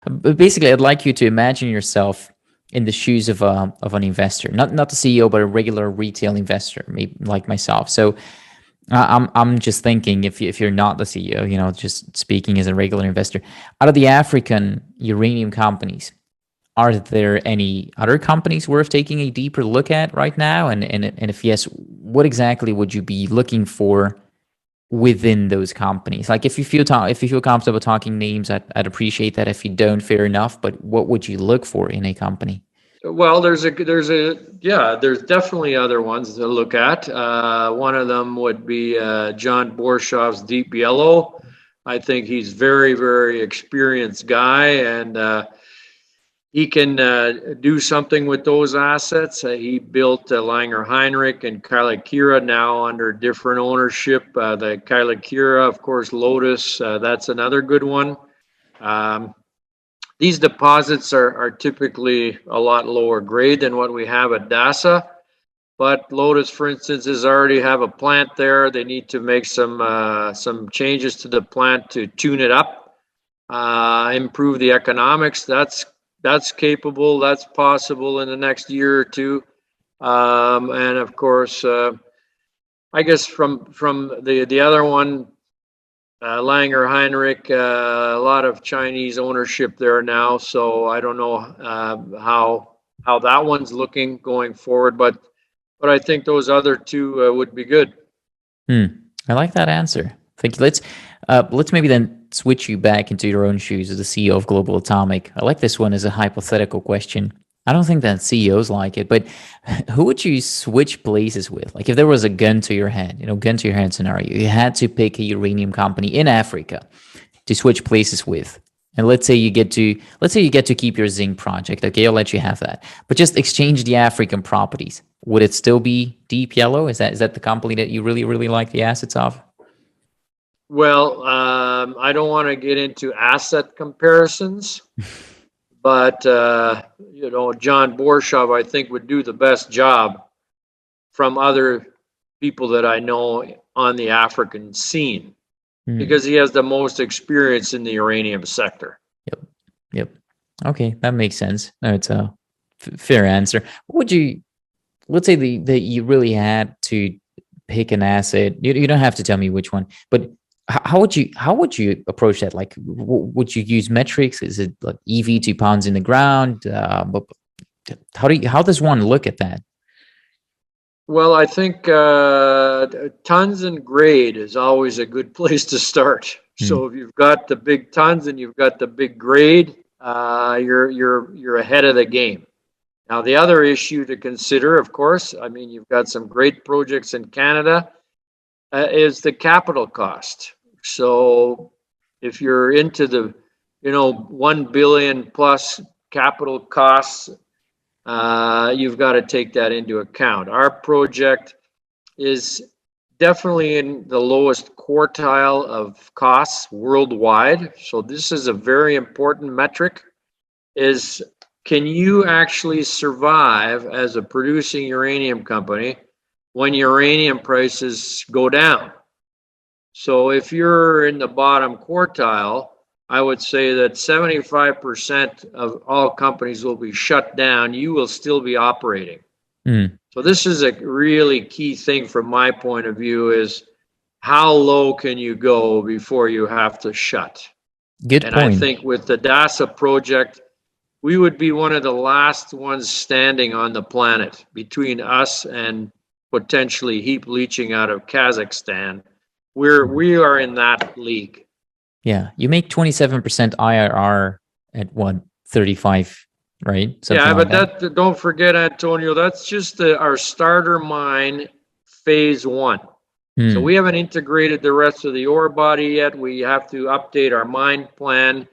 But basically, I'd like you to imagine yourself in the shoes of an investor, not the CEO, but a regular retail investor, maybe like myself. So I'm just thinking, if you're not the CEO, just speaking as a regular investor, out of the African uranium companies, are there any other companies worth taking a deeper look at right now? And if yes, what exactly would you be looking for within those companies? Like, if you feel comfortable talking names, I'd appreciate that. If you don't, fair enough. But what would you look for in a company? Well, there's definitely other ones to look at. One of them would be John Borshoff's Deep Yellow. I think he's very experienced guy, and he can do something with those assets. He built Langer Heinrich and Kayelekera now under different ownership. The Kayelekera, of course, Lotus, that's another good one. Um, these deposits are typically a lot lower grade than what we have at DASA. But Lotus, for instance, is already have a plant there. They need to make some changes to the plant to tune it up, improve the economics. That's capable. That's possible in the next year or two. And of course, I guess from the other one, Langer Heinrich, a lot of Chinese ownership there now. So I don't know how that one's looking going forward, but I think those other two would be good. I like that answer. Thank you. Let's maybe then switch you back into your own shoes as the CEO of Global Atomic. I like this one as a hypothetical question. I don't think that CEOs like it, but who would you switch places with? Like, if there was a gun to your head, gun to your head scenario, you had to pick a uranium company in Africa to switch places with. And let's say you get to keep your zinc project. Okay, I'll let you have that. But just exchange the African properties. Would it still be Deep Yellow? Is that the company that you really like the assets of? Well, I don't want to get into asset comparisons, but John Borshoff, I think, would do the best job from other people that I know on the African scene because he has the most experience in the uranium sector. Yep. Yep. Okay, that makes sense. No, it's a fair answer. Let's say that you really had to pick an asset. You don't have to tell me which one, but how would you approach that? Like, would you use metrics? Is it like EV to pounds in the ground? But how does one look at that? Well, I think tons and grade is always a good place to start. So Hmm. if you've got the big tons and you've got the big grade, you're ahead of the game. Now, the other issue to consider, of course, I mean, you've got some great projects in Canada, is the capital cost. So if you're into the, 1 billion plus capital costs, you've got to take that into account. Our project is definitely in the lowest quartile of costs worldwide. So this is a very important metric, is can you actually survive as a producing uranium company when uranium prices go down? So if you're in the bottom quartile, I would say that 75% of all companies will be shut down. You will still be operating. Hmm. So this is a really key thing from my point of view, is how low can you go before you have to shut? Good And I point. think with the DASA project, we would be one of the last ones standing on the planet between us and potentially heap leaching out of Kazakhstan. We are in that league. Yeah, you make 27% IRR at what, 35, right? Something Yeah, like but that. that don't forget, Antonio, that's just our starter mine phase one. So we Hmm. haven't integrated the rest of the ore body yet. We have to update our mine plan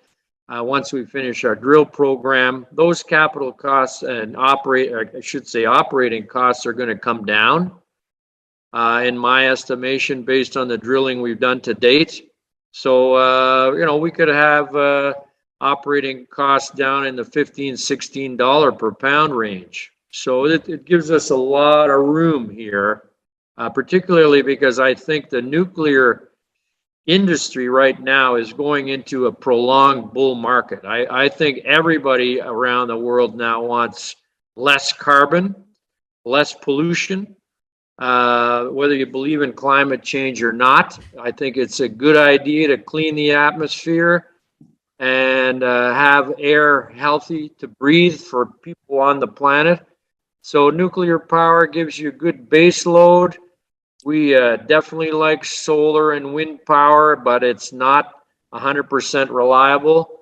once we finish our drill program. Those capital costs and operating costs are going to come down, in my estimation, based on the drilling we've done to date. So, we could have operating costs down in the $15-16 per pound range. So it gives us a lot of room here, particularly because I think the nuclear industry right now is going into a prolonged bull market. I think everybody around the world now wants less carbon, less pollution. Whether you believe in climate change or not, I think it's a good idea to clean the atmosphere and have air healthy to breathe for people on the planet. So nuclear power gives you good base load. We definitely like solar and wind power, but it's not 100% reliable.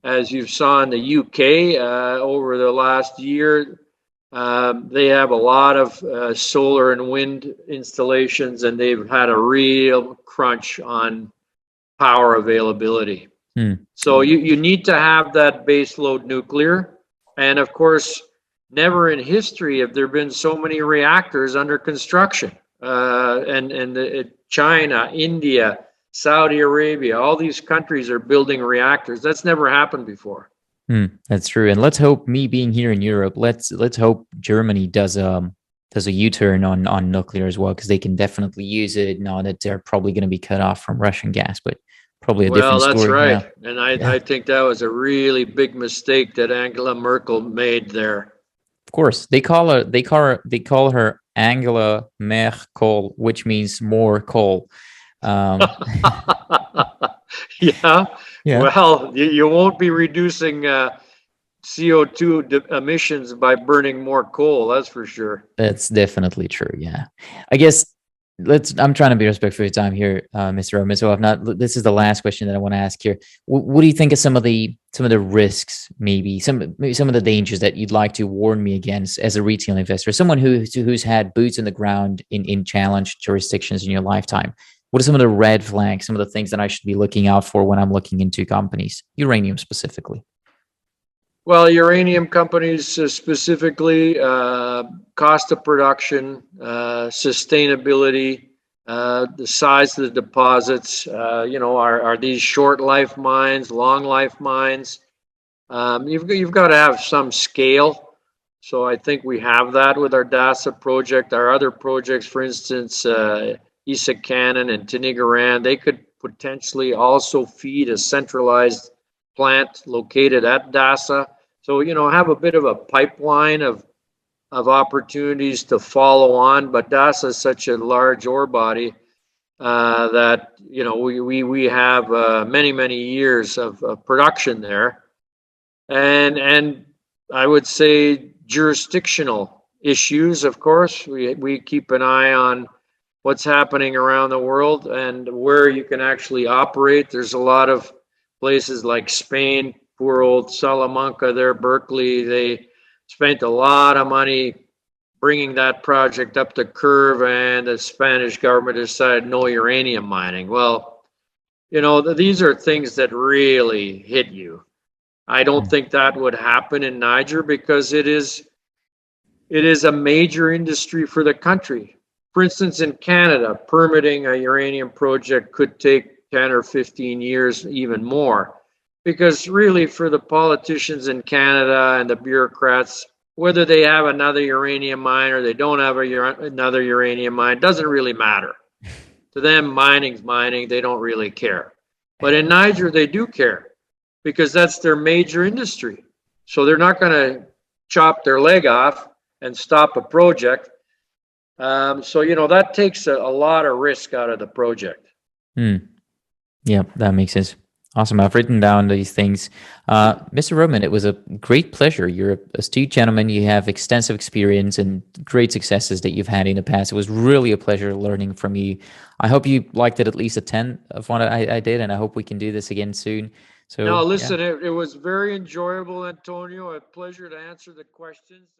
As you saw in the UK over the last year, they have a lot of solar and wind installations, and they've had a real crunch on power availability. Hmm. So you need to have that base load nuclear. And of course, never in history have there been so many reactors under construction. China, India, Saudi Arabia, all these countries are building reactors. That's never happened before. That's true. And let's hope, me being here in Europe, let's hope Germany does a U-turn on nuclear as well, because they can definitely use it now that they're probably going to be cut off from Russian gas, but probably a Well, different that's story. Yeah. right. And Yeah. I think that was a really big mistake that Angela Merkel made there. Of course. They call her Angela Merkel, which means more coal. Um Yeah. yeah. Well, you won't be reducing CO2 emissions by burning more coal, that's for sure. That's definitely true. Yeah. I guess I'm trying to be respectful of your time here, Mr. Roman. So I've not, this is the last question that I want to ask here. What do you think of some of the risks, maybe some of the dangers that you'd like to warn me against as a retail investor, someone who's had boots in the ground in challenged jurisdictions in your lifetime? What are some of the red flags, some of the things that I should be looking out for when I'm looking into companies, uranium specifically? Well, uranium companies specifically, cost of production, sustainability, the size of the deposits. Are these short life mines, long life mines? You've got to have some scale. So I think we have that with our DASA project. Our other projects, for instance, Isa Cannon and Tinigaran, they could potentially also feed a centralized plant located at DASA. So, have a bit of a pipeline of opportunities to follow on. But DASA is such a large ore body that, we have many, many years of production there. And I would say jurisdictional issues, of course. We keep an eye on what's happening around the world and where you can actually operate. There's a lot of places like Spain, poor old Salamanca there, Berkeley. They spent a lot of money bringing that project up the curve, and the Spanish government decided no uranium mining. Well, these are things that really hit you. I don't Mm. think that would happen in Niger because it is a major industry for the country. For instance, in Canada, permitting a uranium project could take 10 or 15 years, even more. Because really, for the politicians in Canada and the bureaucrats, whether they have another uranium mine or they don't have another uranium mine doesn't really matter. To them, mining's mining, they don't really care. But in Niger, they do care because that's their major industry. So they're not going to chop their leg off and stop a project. So that takes a lot of risk out of the project. Mm. Yeah, that makes sense. Awesome. I've written down these things. Mr. Roman, it was a great pleasure. You're a astute gentleman. You have extensive experience and great successes that you've had in the past. It was really a pleasure learning from you. I hope you liked it at least a 10 of what I did, and I hope we can do this again soon. Now, So, yeah. listen, it was very enjoyable, Antonio. A pleasure to answer the questions.